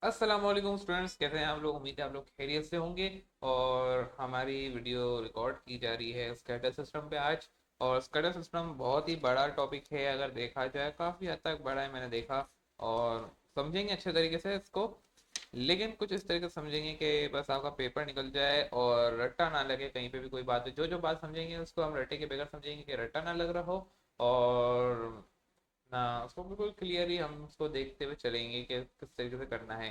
अस्सलाम वालेकुम स्टूडेंट्स, कैसे हैं आप लोग। उम्मीद है आप लोग खैरियत से होंगे। और हमारी वीडियो रिकॉर्ड की जा रही है स्कैटर सिस्टम पे आज। और स्कैटर सिस्टम बहुत ही बड़ा टॉपिक है, अगर देखा जाए काफ़ी हद तक बड़ा है, मैंने देखा। और समझेंगे अच्छे तरीके से इसको, लेकिन कुछ इस तरीके से समझेंगे कि बस आपका पेपर निकल जाए और रट्टा ना लगे कहीं पे भी। कोई बात है, जो जो बात समझेंगे उसको हम रट्टे के बगैर समझेंगे कि रट्टा ना लग रहा हो। और ना उसको बिल्कुल क्लियर ही हम उसको देखते हुए चलेंगे कि किस तरीके से करना है।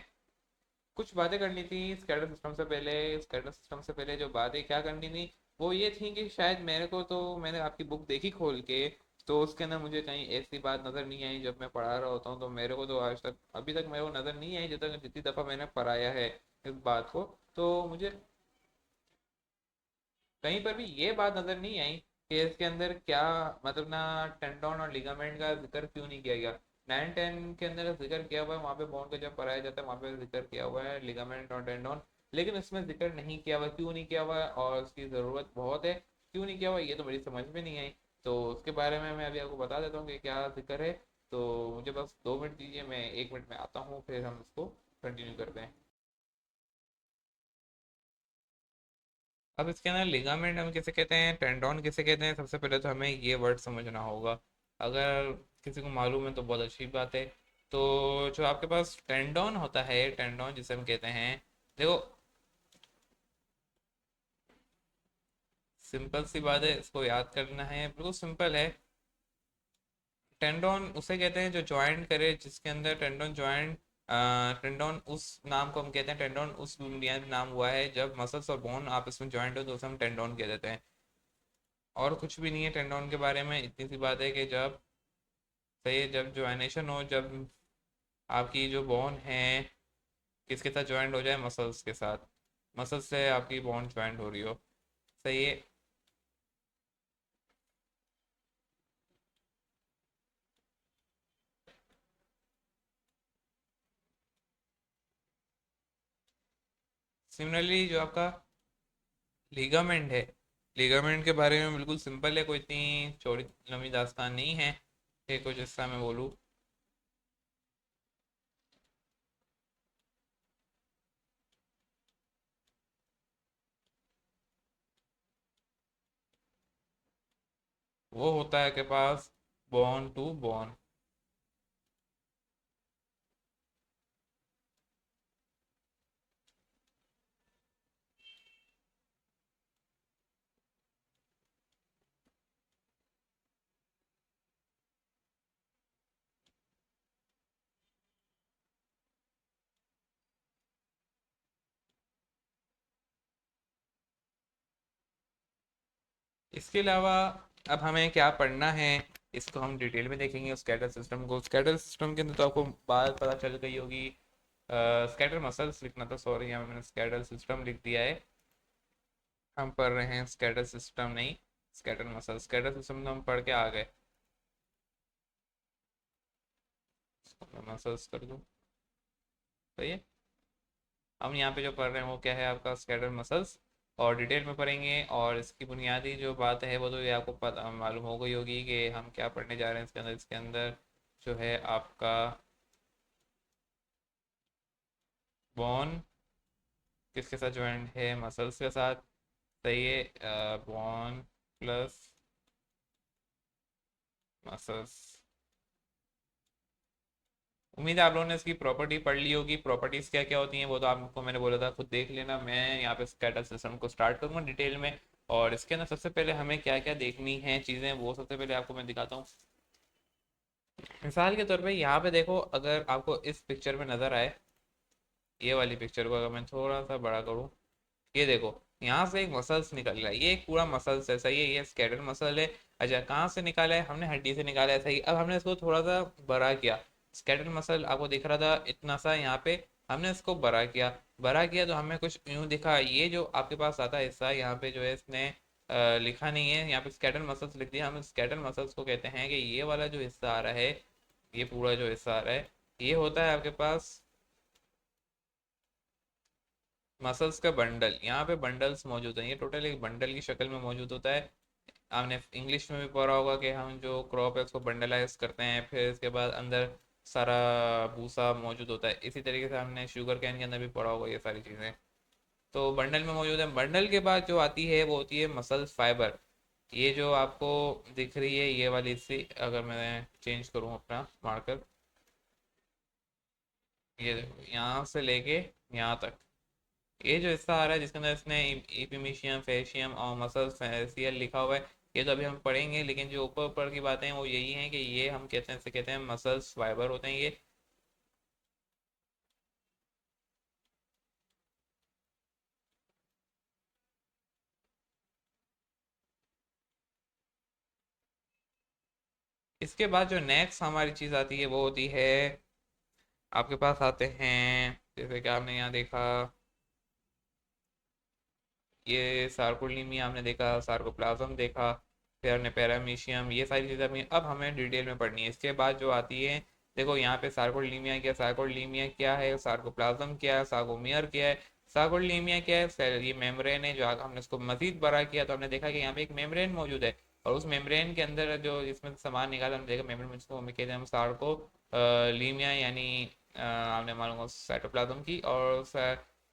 कुछ बातें करनी थी स्कैटर सिस्टम से पहले। स्कैटर सिस्टम से पहले जो बातें क्या करनी थी वो ये थी कि शायद मेरे को, तो मैंने आपकी बुक देखी खोल के, तो उसके अंदर मुझे कहीं ऐसी बात नज़र नहीं आई। जब मैं पढ़ा रहा होता हूँ तो मेरे को तो आज तक अभी तक मेरे को नज़र नहीं आई, जब तक जितनी दफ़ा मैंने पढ़ाया है इस बात को। तो मुझे कहीं पर भी ये बात नज़र नहीं आई कि इसके अंदर क्या मतलब ना, टेंडोन और लिगामेंट का जिक्र क्यों नहीं किया गया। 9-10 के अंदर जिक्र किया हुआ है, वहाँ पे बोन का जब पढ़ाया जाता है वहाँ पे जिक्र किया हुआ है लिगामेंट और टेंडोन। लेकिन इसमें जिक्र नहीं किया हुआ, क्यों नहीं किया हुआ है और उसकी ज़रूरत बहुत है। क्यों नहीं किया हुआ ये तो मेरी समझ में नहीं आई। तो उसके बारे में मैं अभी आपको बता देता हूँ कि क्या जिक्र है। तो मुझे बस 2 मिनट दीजिए, मैं 1 मिनट में आता हूँ, फिर हम इसको कंटिन्यू करते हैं। अब इसके अंदर लिगामेंट हम किसे कहते हैं, टेंडोन किसे कहते हैं, सबसे पहले तो हमें ये वर्ड समझना होगा। अगर किसी को मालूम है तो बहुत अच्छी बात है। तो जो आपके पास टेंडोन होता है, टेंडोन जिसे हम कहते हैं, देखो सिंपल सी बात है, इसको याद करना है, बिल्कुल सिंपल है। टेंडोन उसे कहते हैं जो ज्वाइंट करे, जिसके अंदर टेंडोन ज्वाइंट। टेंडोन उस नाम को हम कहते हैं, टेंडोन उस बुनियादी नाम हुआ है जब मसल्स और बोन आपस में ज्वाइंट हो तो उसे हम टेंडोन कह देते हैं। और कुछ भी नहीं है टेंडोन के बारे में, इतनी सी बात है कि जब सही है, जब ज्वाइनेशन हो, जब आपकी जो बोन है किसके साथ ज्वाइंट हो जाए, मसल्स के साथ, मसल्स से आपकी बोन ज्वाइंट हो रही हो। सही है। सिमिलरली जो आपका लिगामेंट है, लिगामेंट के बारे में बिल्कुल सिंपल है, कोई इतनी चौड़ी लंबी दास्तान नहीं है कि कुछ इस तरह मैं बोलूँ। वो होता है के पास बोन टू बोन। इसके अलावा अब हमें क्या पढ़ना है, इसको हम डिटेल में देखेंगे। स्कैटर सिस्टम को, स्कैटर सिस्टम के अंदर तो आपको बात पता चल गई होगी। स्कैटर मसल्स लिखना था, सॉरी यहाँ पे मैंने स्कैटर सिस्टम लिख दिया है। हम पढ़ रहे हैं स्कैटर सिस्टम नहीं, स्कैटर मसल। स्कैटर सिस्टम तो हम पढ़ के आ गए। मसल्स कर दूँ, सही है। हम यहाँ पे जो पढ़ रहे हैं वो क्या है, आपका स्कैटर मसल्स। और डिटेल में पढ़ेंगे, और इसकी बुनियादी जो बात है वो तो ये आपको पता मालूम हो गई होगी कि हम क्या पढ़ने जा रहे हैं इसके अंदर। इसके अंदर जो है आपका बोन किसके साथ ज्वाइंट है, मसल्स के साथ। सही है। Bone plus muscles. उम्मीद है आप लोगों ने इसकी प्रॉपर्टी पढ़ ली होगी। प्रॉपर्टीज क्या क्या होती हैं वो तो आपको मैंने बोला था, खुद देख लेना। मैं यहाँ पे स्कैटर सिस्टम को स्टार्ट करूँगा डिटेल में। और इसके अंदर सबसे पहले हमें क्या क्या देखनी है चीज़ें, वो सबसे पहले आपको मैं दिखाता हूँ। मिसाल के तौर पे यहाँ पे देखो, अगर आपको इस पिक्चर में नज़र आए, ये वाली पिक्चर को अगर मैं थोड़ा सा बड़ा करूँ, ये देखो, यहाँ से एक मसल्स निकल रहा है, ये एक पूरा मसल्स है, सही है, ये स्केलेटल मसल है। अच्छा, कहाँ से निकाला है, हमने हड्डी से निकाला है, सही। अब हमने इसको थोड़ा सा बड़ा किया। स्केलेटल मसल आपको दिख रहा था इतना सा यहाँ पे, हमने इसको बड़ा किया। बड़ा किया तो हमें कुछ यूँ दिखा। ये जो आपके पास आता हिस्सा यहाँ पे जो है, इसने लिखा नहीं है, यहाँ पे स्केलेटल मसल्स लिख दिया। हम स्केलेटल मसल्स को कहते हैं कि ये वाला जो हिस्सा आ रहा है, ये पूरा जो हिस्सा आ रहा है, ये होता है आपके पास मसल्स का बंडल। यहाँ पे बंडल्स मौजूद हैं, ये टोटल एक बंडल की शक्ल में मौजूद होता है। आपने इंग्लिश में भी पढ़ा होगा कि हम जो क्रॉप है उसको बंडलाइज करते हैं, फिर इसके बाद अंदर सारा भूसा मौजूद होता है। इसी तरीके से हमने शुगर कैन के अंदर भी पढ़ा होगा ये सारी चीज़ें। तो बंडल में मौजूद है। बंडल के बाद जो आती है वो होती है मसल फाइबर। ये जो आपको दिख रही है ये वाली सी, अगर मैं चेंज करूँ अपना मार्कर, ये देखो यहाँ से लेके यहाँ तक ये जो हिस्सा आ रहा है जिसके अंदर इसने इपिमीशियम, फेशियम और मसल फेसियल लिखा हुआ है, ये तो अभी हम पढ़ेंगे। लेकिन जो ऊपर ऊपर की बातें हैं वो यही हैं कि ये हम कहते हैं, इसे कहते हैं मसल्स फाइबर होते हैं ये। इसके बाद जो नेक्स्ट हमारी चीज़ आती है वो होती है, आपके पास आते हैं जैसे कि आपने यहाँ देखा, ये सार्कोलीमी आपने देखा, सार्कोप्लाज्म देखा, फिर हमने पैरामीशियम, ये सारी चीज़ें अपनी अब हमें डिटेल में पढ़नी है। इसके बाद जो आती है, देखो यहाँ पे सार्कोलीमिया क्या है, सार्कोप्लाज्म क्या है, सार्कोमियर क्या है। सार्कोलीमिया क्या है, ये मेम्ब्रेन है। जो हमने इसको मजीद बड़ा किया तो हमने देखा कि यहाँ पे एक मेम्ब्रेन मौजूद है, और उस मेम्ब्रेन के अंदर जो इसमें से सामान निकाला हमने देखा मेम्ब्रेन, जिसको हमें कहते हैं हम सार्को लीमिया, यानी आपने मालूम हो साइटोप्लाज्म की,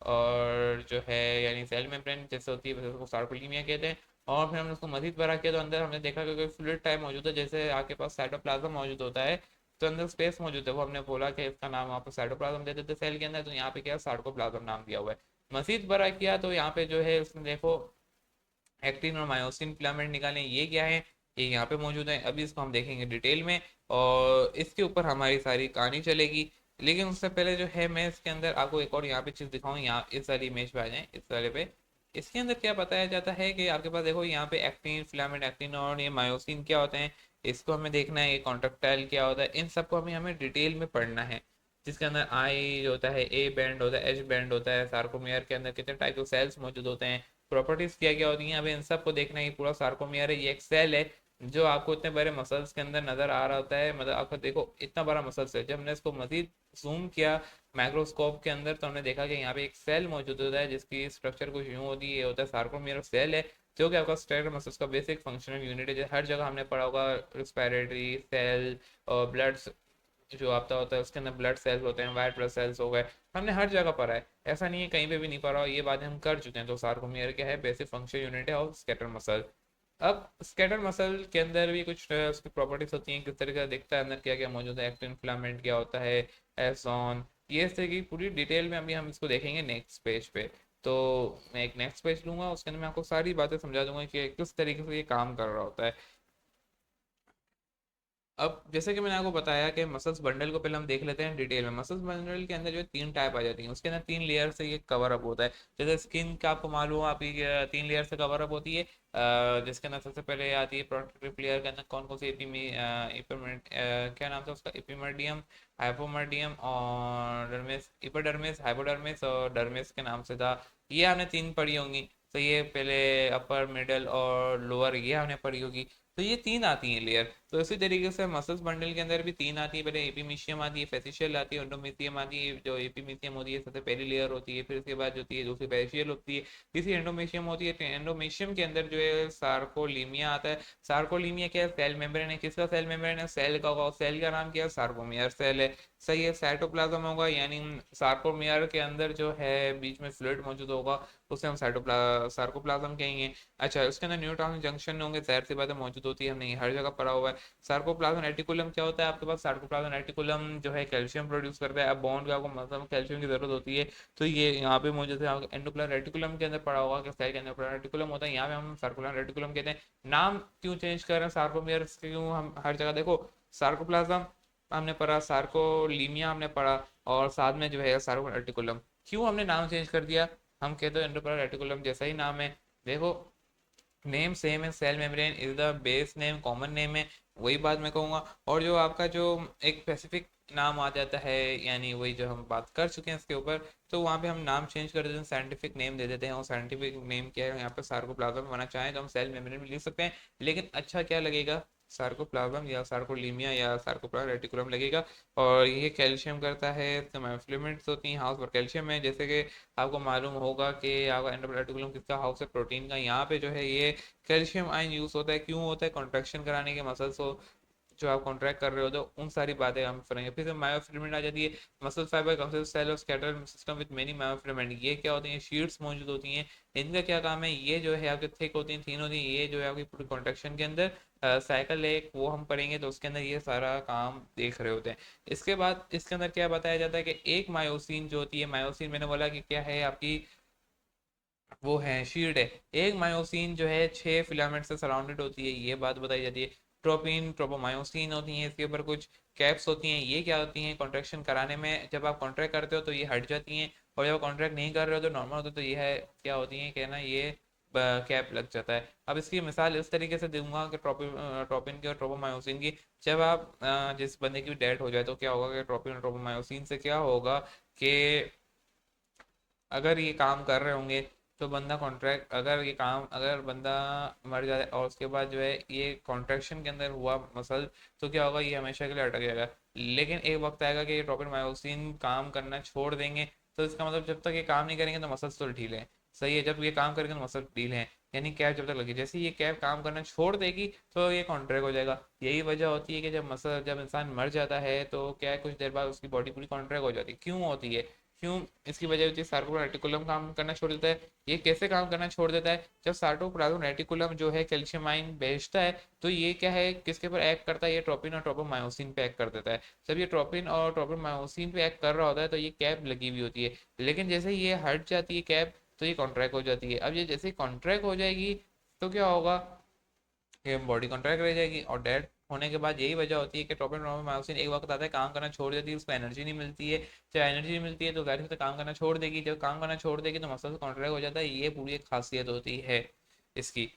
और जो है यानी सेल मेम्ब्रेन जैसे होती है वैसे उसको सार्कोलीमिया कहते हैं। और फिर हमने उसको मजीद बड़ा किया तो अंदर हमने देखा कि कोई फ्लूइड टाइप मौजूद है, जैसे आपके पास साइटोप्लाज्म मौजूद होता है तो अंदर स्पेस मौजूद है, वो हमने बोला कि इसका नाम वहाँ पर साइटोप्लाज्म दे देते सेल के अंदर, तो यहाँ पे क्या सार्कोप्लाज्म नाम दिया हुआ है। मजीद बड़ा किया तो यहाँ पे जो है उसने देखो एक्टिन और मायोसिन फिलामेंट निकाले, ये क्या है, ये यहाँ पे मौजूद है। अभी इसको हम देखेंगे डिटेल में और इसके ऊपर हमारी सारी कहानी चलेगी। लेकिन उससे पहले जो है मैं इसके अंदर आपको एक और यहाँ पे चीज़ दिखाऊँ, यहाँ इस वाली इमेज पे आ जाए, इस वाले पे। इसके अंदर क्या बताया जाता है कि आपके पास देखो यहाँ पे एक्टिन फिलामेंट, एक्टिन और ये मायोसिन क्या होते हैं, इसको हमें देखना है। ये कॉन्ट्रेक्टाइल क्या होता है, इन सबको हमें हमें डिटेल में पढ़ना है। जिसके अंदर आई होता है, ए बैंड होता है, एच बैंड होता है, सार्कोमियर के अंदर कितने टाइप के सेल्स मौजूद होते हैं, प्रॉपर्टीज क्या क्या होती हैं, अभी इन सबको देखना है। पूरा सार्कोमियर है, ये एक सेल है जो आपको इतने बड़े मसल्स के अंदर नजर आ रहा होता है। मतलब आपको देखो इतना बड़ा मसल्स है, जब हमने इसको मजीद जूम किया माइक्रोस्कोप के अंदर तो हमने देखा कि यहाँ पे एक सेल मौजूद होता है जिसकी स्ट्रक्चर कुछ यूँ होती है, ये होता है सार्कोमियर सेल है, जो कि आपका स्टेट मसल्स का बेसिक फंक्शनल यूनिट है। हर जगह हमने पढ़ा होगा रिस्पायरेटरी सेल और ब्लड जो आपका होता है उसके अंदर ब्लड सेल्स होते हैं, वाइट ब्लड सेल्स हो गए, हमने हर जगह पढ़ा है। ऐसा नहीं है कहीं पे भी नहीं पढ़ा हो, ये बातें हम कर चुके हैं। तो सार्कोमियर क्या है, बेसिक फंक्शन यूनिट है ऑफ स्केटर मसल। अब स्केटर मसल के अंदर भी कुछ उसकी प्रॉपर्टीज होती हैं, किस तरह का दिखता है, अंदर क्या क्या मौजूद है, एक्टिन फिलामेंट क्या होता है, एसॉन, ये इस तरह की पूरी डिटेल में अभी हम इसको देखेंगे नेक्स्ट पेज पे। तो मैं एक नेक्स्ट पेज लूंगा, उसके अंदर मैं आपको सारी बातें समझा दूंगा कि किस तरीके से ये काम कर रहा होता है। अब जैसे कि मैंने आपको बताया कि मसल्स बंडल को पहले हम देख लेते हैं डिटेल में। मसल्स बंडल के अंदर जो है तीन टाइप आ जाती हैं, उसके अंदर तीन लेयर से ये कवर अप होता है। जैसे स्किन का आपको मालूम है, आपकी तीन लेयर से कवर अप होती है, जिसके अंदर सबसे पहले आती है प्रोटेक्टिव लेयर के अंदर कौन कौन सी क्या नाम था उसका, एपिमर्डियम, हाइपोमर्डियम और डर्मिस, इपिडर्मिस, हाइपोडर्मिस और डर्मिस के नाम से था। ये हमने तीन पढ़ी होंगी। तो ये पहले अपर मिडल और लोअर ये हमने पढ़ी होगी। तो ये तीन आती हैं लेयर। तो इसी तरीके से मसल्स बंडल के अंदर भी तीन आती है, पहले एपीमीशियम आती है, फेसिशियल आती है, एंडोमीशियम आती है। जो एपीमीशियम होती है सबसे पहली लेयर होती है, फिर उसके बाद जो होती है दूसरी फेसिशियल होती है, तीसरी एंडोमीशियम होती है। तो एंडोमीशियम के अंदर जो है सार्कोलीमिया आता है। सार्कोलीमिया क्या है, सेल मेम्ब्रेन है। किसका सेल मेम्ब्रेन है, सेल का होगा, सेल का नाम क्या है, सार्कोमियर सेल है। सही है। साइटोप्लाज्म होगा, यानी सार्कोमियर के अंदर जो है बीच में फ्लूइड मौजूद होगा, उसे हम सार्कोप्लाज्म कहेंगे। अच्छा, उसके अंदर न्यूट्रॉन जंक्शन होंगे, जाहिर सी बात है मौजूद होती है, हमने ये हर जगह पढ़ा हुआ है। सार्कोप्लाज्म रेटिकुलम क्या होता है आपके पास, सार्कोप्लाज्म रेटिकुलम जो है कैल्शियम प्रोड्यूस करता है। अब बोन का आपको मतलब कैल्शियम की जरूरत होती है, तो ये यहाँ पे मौजूद है। एंडोप्लाज्म रेटिकुलम के अंदर पढ़ा होगा कि सेल के अंदर रेटिकुलम होता है, यहाँ पे हम सार्कोप्लाज्म रेटिकुलम कहते हैं। नाम क्यों चेंज कर रहे हैं सार्कोमियर, क्यों हम हर जगह देखो सार्कोप्लाज्म हमने पढ़ा, सार्कोलीमिया हमने पढ़ा, और साथ में जो है सार्को रेटिकुलम, क्यों हमने नाम चेंज कर दिया। हम कहते हैं एंडोप्लाज्म रेटिकुलम जैसा ही नाम है, देखो नेम सेम है, cell membrane is the base name, common name है, वही बात मैं कहूँगा। और जो आपका जो एक स्पेसिफिक नाम आ जाता है, यानी वही जो हम बात कर चुके हैं इसके ऊपर, तो वहाँ पे हम नाम चेंज कर देते हैं, साइंटिफिक नेम दे देते हैं। और साइंटिफिक नेम क्या है, यहाँ पे सार्कोप्लाज्म होना चाहें तो हम सेल मेम्ब्रेन भी लिख सकते हैं, लेकिन अच्छा क्या लगेगा, सार्कोप्लाज्म या सार्कोलीमिया या सार्कोप्लाज्म रेटिकुलम लगेगा। और ये कैल्शियम करता है, तो फिलामेंट्स होती हैं हाउस पर कैल्शियम है। जैसे कि आपको मालूम होगा कि आपका एंडोप्लाज्म किसका हाउस है, प्रोटीन का। यहाँ पे जो है ये कैल्शियम आयन यूज होता है, क्यों होता है, कॉन्ट्रैक्शन कराने के मसल्स को जो आप कॉन्ट्रैक्ट कर रहे हो तो उन सारी बातें हम करेंगे। फिर मायोफिलामेंट आ जाती है, मसल फाइबर कंसिस्ट सेल और scatter system with many myofilament. ये क्या होती हैं, शीट्स मौजूद होती हैं। इनका क्या काम है, ये जो है आपके थिक होती हैं, थीन होती हैं, ये जो है आपकी पूरी कॉन्ट्रेक्शन के अंदर साइकिल एक वो हम पढ़ेंगे तो उसके अंदर ये सारा काम देख रहे होते हैं। इसके बाद इसके अंदर क्या बताया जाता है कि एक मायोसिन जो होती है, मायोसिन मैंने बोला कि क्या है आपकी, वो है शील्ड है। एक मायोसिन जो है 6 फिलामेंट से सराउंडेड होती है, ये बात बताई जाती है। ट्रोपिन ट्रोपोमायोसिन होती हैं, इसके ऊपर कुछ कैप्स होती हैं। ये क्या होती हैं, कॉन्ट्रैक्शन कराने में जब आप कॉन्ट्रैक्ट करते हो तो ये हट जाती हैं, और जब कॉन्ट्रैक्ट नहीं कर रहे हो तो नॉर्मल होते हो तो ये है क्या होती हैं, कहना ये कैप लग जाता है। अब इसकी मिसाल इस तरीके से दूंगा कि ट्रोपिन की और ट्रोपोमायोसिन की। जब आप जिस बंदे की डेथ हो जाए तो क्या होगा कि ट्रोपिन और ट्रोपोमायोसिन से क्या होगा कि अगर ये काम कर रहे होंगे तो बंदा कॉन्ट्रैक्ट, अगर ये काम, अगर बंदा मर जाए और उसके बाद जो है ये कॉन्ट्रैक्शन के अंदर हुआ मसल, तो क्या होगा, ये हमेशा के लिए अटक जाएगा। लेकिन एक वक्त आएगा कि ये ट्रोपिन मायोसिन काम करना छोड़ देंगे, तो इसका मतलब जब तक ये काम नहीं करेंगे तो मसल्स तो ढीले हैं। सही है, जब ये काम करेंगे तो मसल ढीले हैं, यानी कैप जब तक लगी, जैसे ये कैप काम करना छोड़ देगी तो ये कॉन्ट्रैक्ट हो जाएगा। यही वजह होती है कि जब मसल, जब इंसान मर जाता है तो क्या है, कुछ देर बाद उसकी बॉडी पूरी कॉन्ट्रैक्ट हो जाती है। क्यों होती है, क्यों, इसकी वजह होती है सार्कोप्लाज्म रेटिकुलम काम करना छोड़ देता है। ये कैसे काम करना छोड़ देता है, जब सार्कोप्लाज्म रेटिकुलम जो है कैल्शियम आयन भेजता है तो ये क्या है, किसके पर एक्ट करता है, ये ट्रोपिन और ट्रोपोमायोसिन पे एक्ट कर देता है। जब ये ट्रोपिन और ट्रोपोमायोसिन पे एक्ट कर रहा होता है तो ये कैप लगी हुई होती है, लेकिन जैसे ही ये हट जाती है कैप तो ये कॉन्ट्रैक्ट हो जाती है। अब ये जैसे ही कॉन्ट्रैक्ट हो जाएगी तो क्या होगा, ये बॉडी कॉन्ट्रैक्ट रह जाएगी, और डेड होने के बाद यही वजह होती है कि ट्रोपिन और मायोसिन एक वक्त आता है काम करना छोड़ देती है, उसको एनर्जी नहीं मिलती है। जब एनर्जी नहीं मिलती है तो जाहिर से काम करना छोड़ देगी, जब काम करना छोड़ देगी तो मसल कॉन्ट्रैक्ट हो जाता है। ये पूरी एक खासियत होती है इसकी।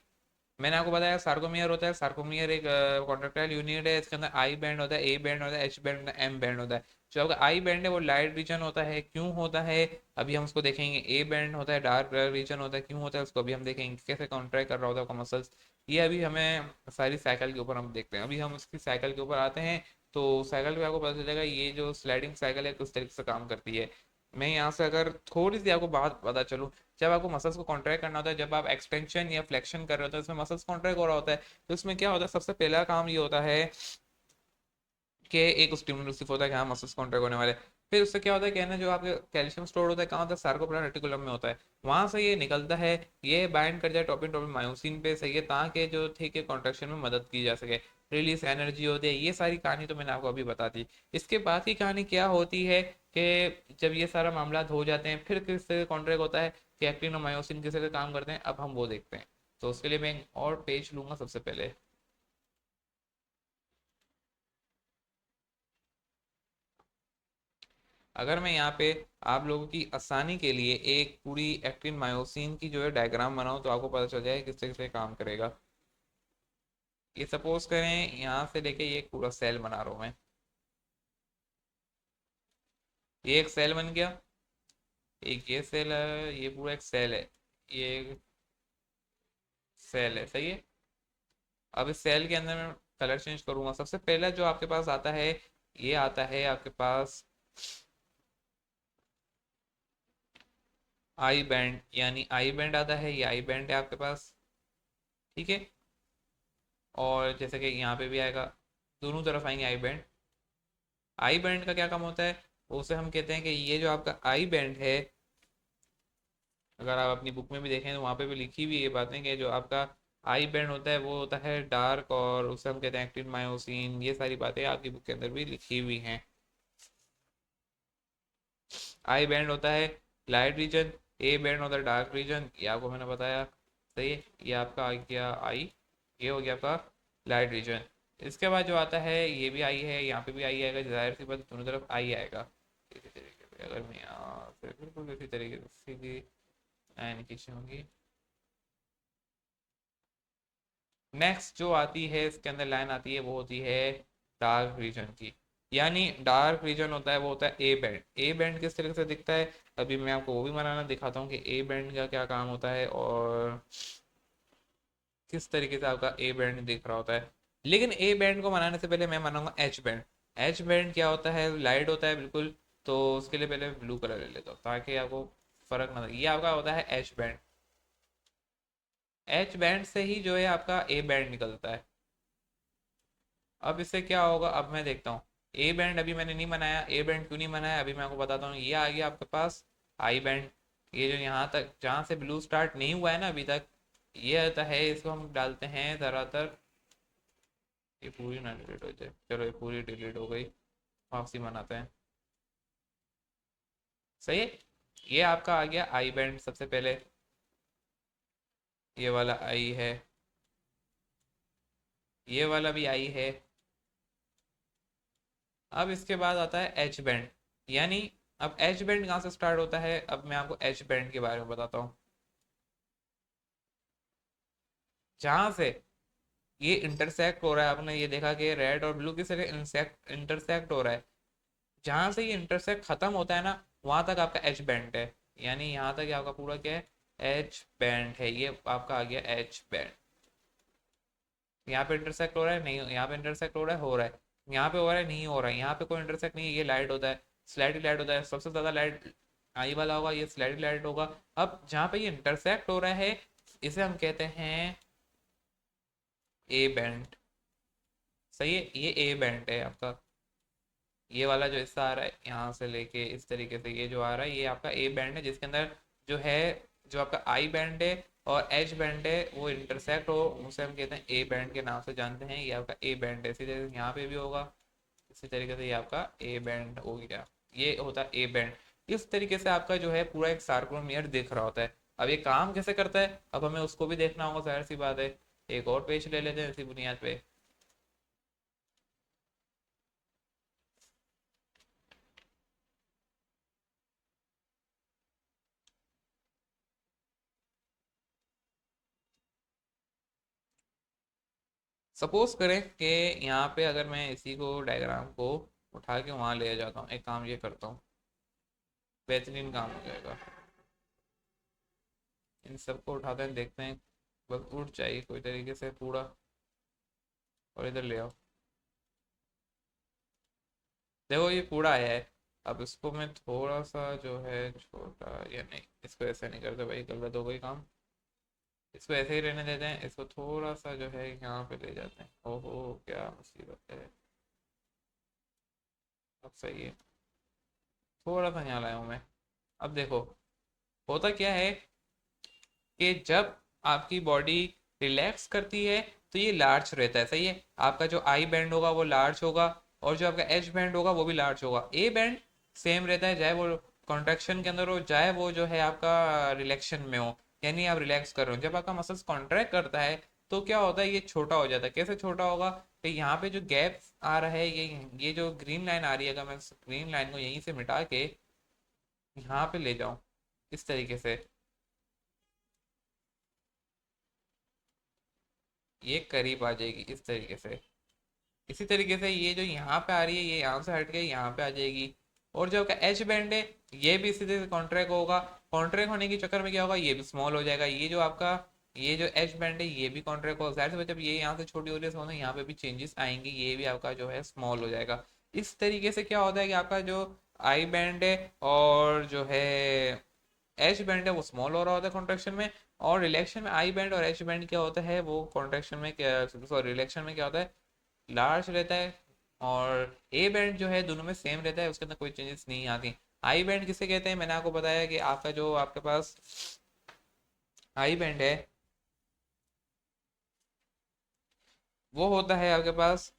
मैंने आपको बताया सार्कोमियर होता है, सार्कोमियर एक कॉन्ट्रेक्टाइल यूनिट है। इसके अंदर आई बैंड होता है, ए बैंड होता है, एच बैंड होता है, एम बैंड होता है। जो आपका आई बैंड है वो लाइट रीजन होता है, क्यों होता है अभी हम उसको देखेंगे। ए बैंड होता है डार्क रीजन होता है, क्यों होता है उसको अभी हम देखेंगे, कैसे कॉन्ट्रैक्ट कर रहा होता है आपका मसल्स। ये अभी हमें सारी साइकिल के ऊपर हम देखते हैं, अभी हम इसकी साइकिल के ऊपर आते हैं। तो साइकिल पे आपको पता चलेगा ये जो स्लाइडिंग साइकिल है किस तरीके से काम करती है। मैं यहाँ से अगर थोड़ी सी आपको बात पता चलूँ, जब आपको मसल्स को कॉन्ट्रैक्ट करना होता है, जब आप एक्सटेंशन या फ्लेक्शन कर रहे होते हैं, इसमें मसल्स कॉन्ट्रैक्ट हो रहा होता है, तो इसमें क्या होता है, सबसे पहला काम ये होता है कि एक स्टिमुलस होता है कि हाँ मसल्स कॉन्ट्रैक्ट होने वाले। फिर उससे क्या होता है, कहना जो आपके कैल्शियम स्टोर होता है कहाँ होता है, सार्कोप्लाज्म रेटिकुलम में होता है। वहां से ये निकलता है, ये बाइंड कर जाए टॉपिन टॉपिन मायोसिन पे, सही है, ताकि जो थे कि कॉन्ट्रैक्शन में मदद की जा सके, रिलीज एनर्जी होती है। ये सारी कहानी तो मैंने आपको अभी बता दी। इसके बाद की कहानी क्या होती है कि जब ये सारा मामला हो जाते हैं फिर किससे कॉन्ट्रैक्ट होता है, कि एक्टिन और मायोसिन किससे काम करते हैं, अब हम वो देखते हैं। तो उसके लिए मैं एक और पेज लूंगा सबसे पहले। अगर मैं यहाँ पे आप लोगों की आसानी के लिए एक पूरी एक्टिन मायोसिन की जो है डायग्राम बनाऊं तो आपको पता चल जाए किस तरह से काम करेगा। ये सपोज करें यहाँ से लेके ये एक पूरा सेल बना रहा हूँ मैं। ये एक सेल बन गया, एक ये सेल है, ये पूरा एक सेल है, ये एक सेल है, सही है। अब इस सेल के अंदर मैं कलर चेंज करूंगा। सबसे पहला जो आपके पास आता है, ये आता है आपके पास आई बैंड, यानी आई बैंड आता है, ये आई बैंड है आपके पास, ठीक है। और जैसे कि यहाँ पे भी आएगा, दोनों तरफ आएंगे आई बैंड। आई बैंड का क्या काम होता है, उसे हम कहते हैं कि ये जो आपका आई बैंड है, अगर आप अपनी बुक में भी देखें तो वहाँ पे भी लिखी हुई ये बातें कि जो आपका आई बैंड होता है वो होता है डार्क, और उसे हम कहते हैं एक्टिन मायोसिन। ये सारी बातें आपकी बुक के अंदर भी लिखी हुई हैं। आई बैंड होता है लाइट रीजन, ए बैंड होता है डार्क रीजन, ये आपको मैंने बताया, सही है। ये आपका आ गया आई, ये हो गया आपका लाइट रीजन। इसके बाद जो आता है ये भी आई है, यहाँ पे भी आई आएगा, जाहिर सी बात दोनों तरफ आई आएगा। इसी तरीके से अगर मैं यहाँ से बिल्कुल इसी तरीके से सीधी लाइन खींची होंगी। नेक्स्ट जो आती है इसके अंदर लाइन आती है वो होती है डार्क रीजन की। यानी डार्क रीजन होता है वो होता है ए बैंड। ए बैंड किस तरीके से दिखता है, अभी मैं आपको वो भी बनाना दिखाता हूँ कि ए बैंड का क्या काम होता है और किस तरीके से आपका ए बैंड दिख रहा होता है। लेकिन ए बैंड को बनाने से पहले मैं बनाऊंगा एच बैंड। एच बैंड क्या होता है, लाइट होता है बिल्कुल, तो उसके लिए पहले ब्लू कलर ले लेता हूँ ताकि आपको फर्क ना लगे। ये आपका होता है एच बैंड। एच बैंड से ही जो है आपका ए बैंड निकलता है। अब इससे क्या होगा, अब मैं देखता हूँ। ए बैंड अभी मैंने नहीं बनाया, ए बैंड क्यों नहीं बनाया अभी मैं आपको बताता हूँ। ये आ गया आपके पास आई बैंड। ये जो यहाँ तक जहाँ से ब्लू स्टार्ट नहीं हुआ है ना अभी तक, ये आता है, इसको हम डालते हैं ज़्यादातर। ये पूरी ना डिलीट हो जाए, चलो ये पूरी डिलीट हो गई, वापसी बनाते हैं। सही है। ये आपका आ गया आई बैंड सबसे पहले, ये वाला आई है, ये वाला भी आई है। अब इसके बाद आता है एच बैंड, यानी अब एच बैंड कहाँ से स्टार्ट होता है, अब मैं आपको एच बैंड के बारे में बताता हूँ। जहाँ से ये इंटरसेक्ट हो रहा है, आपने ये देखा कि रेड और ब्लू किस जगह इंटरसेक्ट हो रहा है, जहाँ से ये इंटरसेक्ट खत्म होता है ना, वहां तक आपका एच बैंड है। यानी यहाँ तक आपका पूरा क्या है, एच बैंड है। ये आपका आ गया एच बैंड। यहाँ पे इंटरसेक्ट हो रहा है, नहीं यहाँ पे इंटरसेक्ट हो रहा है, यहाँ पे हो रहा है, नहीं हो रहा है, यहाँ पे कोई इंटरसेक्ट नहीं है, ये लाइट होता है, स्लाइड लाइट होता है, सबसे ज्यादा लाइट आई वाला होगा, ये स्लाइड लाइट होगा। अब जहाँ पे ये इंटरसेक्ट हो रहा है, इसे हम कहते हैं ए बैंड। सही है, ये ए बैंड है आपका। ये वाला जो हिस्सा आ रहा है यहाँ से लेके इस तरीके से ये जो आ रहा है, ये आपका ए बैंड है, जिसके अंदर जो है, जो आपका आई बैंड है और एच बैंड है वो इंटरसेक्ट हो, उसे हम कहते हैं ए बैंड के नाम से जानते हैं। ये आपका ए बैंड है। इसी तरह से यहाँ पे भी होगा, इसी तरीके से ये आपका ए बैंड हो गया। ये होता है ए बैंड। इस तरीके से आपका जो है पूरा एक सार्कोमियर दिख रहा होता है। अब ये काम कैसे करता है, अब हमें उसको भी देखना होगा, जाहिर सी बात है। एक और पेज ले लेते हैं इसी बुनियाद पे। सपोज करें कि यहाँ पे अगर मैं इसी को डायग्राम को उठा के वहां ले जाता हूँ, एक काम ये करता हूँ, बेहतरीन काम हो जाएगा। इन सबको उठाते हैं, देखते हैं, बस उठ जाए कोई तरीके से पूरा, और इधर ले आओ। देखो ये कूड़ा आया है। अब इसको मैं थोड़ा सा जो है छोटा, या नहीं, इसको ऐसे नहीं करते भाई, गलत हो गई काम। इसको ऐसे ही रहने देते हैं, इसको थोड़ा सा जो है यहाँ पे ले जाते हैं। ओहो क्या मुसीबत है। अब सही है, थोड़ा सा यहाँ लाया हूँ मैं। अब देखो, होता क्या है कि जब आपकी बॉडी रिलैक्स करती है तो ये लार्ज रहता है। सही है, आपका जो आई बैंड होगा वो लार्ज होगा, और जो आपका एच बैंड होगा वो भी लार्ज होगा। ए बैंड सेम रहता है, चाहे वो कॉन्ट्रैक्शन के अंदर हो, चाहे वो जो है आपका रिलैक्शन में हो, यानी आप रिलैक्स कर रहे हो। जब आपका मसल्स कॉन्ट्रैक्ट करता है तो क्या होता है, ये छोटा हो जाता है। कैसे छोटा होगा, कि यहाँ पे जो गैप आ रहा है, ये जो ग्रीन लाइन आ रही है, अगर मैं ग्रीन लाइन को यहीं से मिटा के यहाँ पे ले जाऊं इस तरीके से, ये करीब आ जाएगी इस तरीके से। इसी तरीके से ये जो यहाँ पे आ रही है, ये यहाँ से हट के यहाँ पे आ जाएगी। और जो आपका एच बैंड है, ये भी इसी तरह से कॉन्ट्रैक्ट होगा। कॉन्ट्रैक्ट होने के चक्कर में क्या होगा, ये भी स्मॉल हो जाएगा। ये जो आपका, ये जो एच बैंड है ये भी कॉन्ट्रैक्ट होगा, जाहिर सी बात है, जब ये यहाँ से छोटी हो रही है, यहाँ पे भी चेंजेस आएंगे, ये भी आपका जो है स्मॉल हो जाएगा। इस तरीके से क्या होता है कि आपका जो आई बैंड है और जो है एच बैंड है वो स्मॉल हो रहा होता है कॉन्ट्रेक्शन में। और रिलैक्शन में आई बैंड और एच बैंड क्या होता है, वो कॉन्ट्रेक्शन में क्या, सॉरी रिलैक्शन में क्या होता है, लार्ज रहता है। और ए बैंड जो है दोनों में सेम रहता है, उसके अंदर कोई चेंजेस नहीं आती। आई बैंड किसे कहते हैं, मैंने आपको बताया कि आपका जो आपके पास आई बैंड है वो होता है आपके पास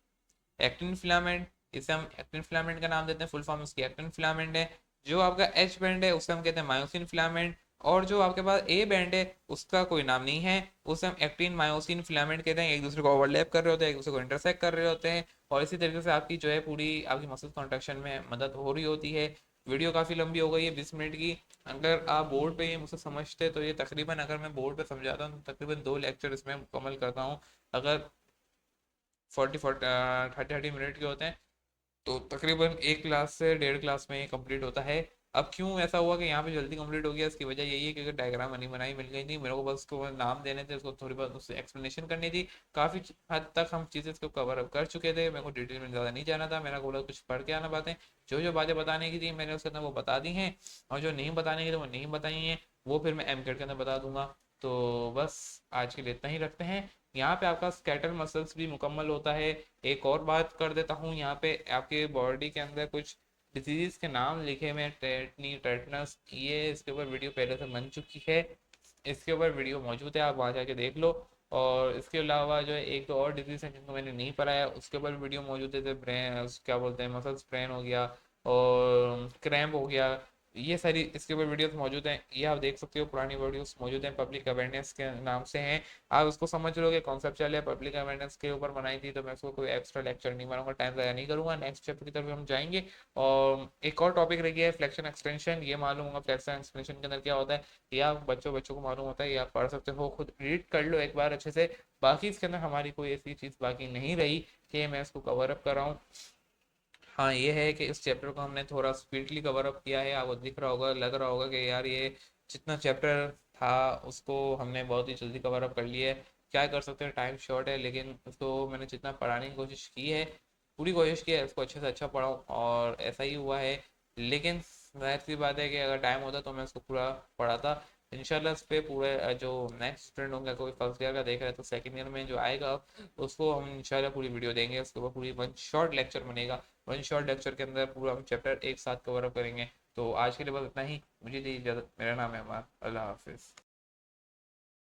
एक्टिन फिलामेंट। इसे हम एक्टिन फिलामेंट का नाम देते हैं, फुल फॉर्म इसकी एक्टिन फिलामेंट है। जो आपका एच बैंड है उसे हम कहते हैं मायोसिन फिलामेंट। और जो आपके पास ए बैंड है उसका कोई नाम नहीं है, उसे हम एक्टिन मायोसिन फिलामेंट कहते हैं। एक दूसरे को ओवरलैप कर रहे होते हैं, एक दूसरे को इंटरसेक्ट कर रहे होते हैं, और इसी तरीके से आपकी जो है पूरी आपकी मसल कॉन्ट्रैक्शन में मदद हो रही होती है। वीडियो काफ़ी लंबी हो गई है, 20 मिनट की। अगर आप बोर्ड पे ये मुझसे समझते तो ये तकरीबन, अगर मैं बोर्ड पे समझाता हूँ तो तकरीबन 2 लेक्चर इसमें मुकम्मल करता हूँ। अगर 30 मिनट के होते हैं तो तकरीबन एक क्लास से 1.5 क्लास में ये कंप्लीट होता है। अब क्यों ऐसा हुआ कि यहाँ पे जल्दी कंप्लीट हो गया, इसकी वजह यही है कि डायग्राम बनी बनाई मिल गई थी मेरे को, बस उसको नाम देने थे, उसको थोड़ी बहुत उससे एक्सप्लेनेशन करनी थी। काफ़ी हद तक हम चीज़ें इसको कवर अप कर चुके थे, मेरे को डिटेल में ज़्यादा नहीं जाना था, मेरा बोला कुछ पढ़ के आना बातें। जो जो बातें बताने की थी मैंने उसके अंदर वो बता दी हैं, और जो नहीं बताने की थी वो नहीं बताई हैं, वो फिर मैं एम के अंदर बता दूंगा। तो बस आज के लिए इतना ही रखते हैं। यहाँ पे आपका स्केटर मसल्स भी मुकम्मल होता है। एक और बात कर देता हूँ, यहाँ पे आपके बॉडी के अंदर कुछ डिजीज के नाम लिखे हुए हैं, टेटनी, टेटनस, ये इसके ऊपर वीडियो पहले से बन चुकी है, इसके ऊपर वीडियो मौजूद है, आप वहाँ जाके देख लो। और इसके अलावा जो है एक दो और डिजीज है जिनको मैंने नहीं पढ़ा है, उसके ऊपर वीडियो मौजूद है, जैसे ब्रेन, क्या बोलते हैं, मसल स्प्रेन हो गया और क्रैम्प हो गया, ये सारी इसके ऊपर वीडियोस मौजूद हैं, ये आप देख सकते हो, पुरानी वीडियोस मौजूद हैं, पब्लिक अवेयरनेस के नाम से हैं। आप उसको समझ लोगे, कॉन्सेप्चुअल है, पब्लिक अवेयरनेस के ऊपर बनाई थी, तो मैं उसको कोई एक्स्ट्रा लेक्चर नहीं बनाऊंगा, टाइम ज़्यादा नहीं करूंगा, नेक्स्ट चैप्टर की तरफ हम जाएंगे। और एक और टॉपिक रह गया है फ्लेक्शन एक्सटेंशन, ये मालूम होगा फ्लेक्शन एक्सटेंशन के अंदर क्या होता है, ये आप बच्चों बच्चों को मालूम होता है, ये आप पढ़ सकते हो, खुद रीड कर लो एक बार अच्छे से। बाकी इसके अंदर हमारी कोई ऐसी चीज़ बाकी नहीं रही कि मैं इसको कवर अप कर रहा हूँ। हाँ ये है कि इस चैप्टर को हमने थोड़ा स्पीडली कवर अप किया है, आपको दिख रहा होगा, लग रहा होगा कि यार ये जितना चैप्टर था उसको हमने बहुत ही जल्दी कवर अप कर लिया है। क्या कर सकते हैं, टाइम शॉर्ट है, लेकिन उसको मैंने जितना पढ़ाने की कोशिश की है, पूरी कोशिश की है इसको अच्छे से अच्छा पढ़ाऊँ, और ऐसा ही हुआ है। लेकिन जाहिर सी बात है कि अगर टाइम होता तो मैं इसको पूरा पढ़ाता। इंशाल्लाह इस पे पूरे जो नेक्स्ट स्टूडेंट होंगे, कोई फर्स्ट ईयर का देख रहा है तो सेकंड ईयर में जो आएगा उसको हम इंशाल्लाह पूरी वीडियो देंगे, उसके ऊपर पूरी वन शॉर्ट लेक्चर बनेगा, वन शॉर्ट लेक्चर के अंदर पूरा हम चैप्टर एक साथ कवर अप करेंगे। तो आज के लिए बस इतना ही, मुझे दी इजाज़त, मेरा नाम है अमान, अल्लाह हाफिज़।